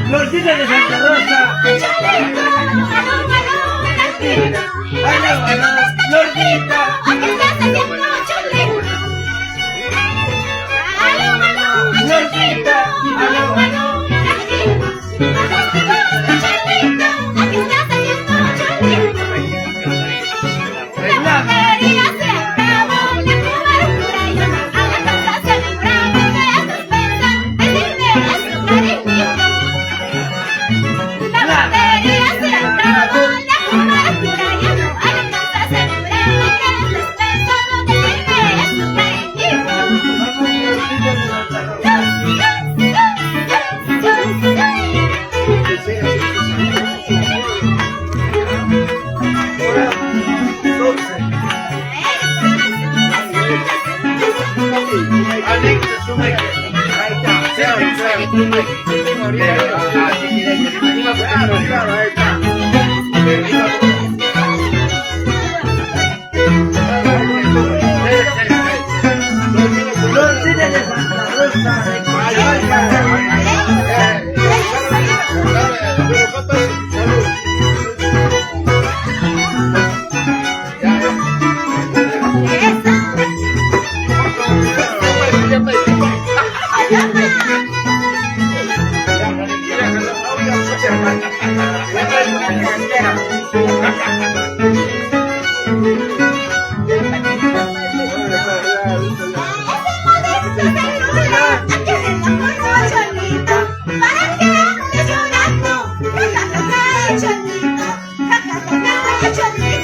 Florcita de Santa Rosa. Aló, aló, Florcita. ¿Qué estás haciendo, chulito? Aló, aló, Florcita. Aló, aló, chulito. ¿Qué estás haciendo, chulito? La batería se acabó, la cobertura y a la casa seguramente estás pensando decirme eso, cariñito. La batería se acabó, la cobertura y a la casa seguramente estás pensando decirme eso, cariñito. Florcita de Santa Rosa. Cholito,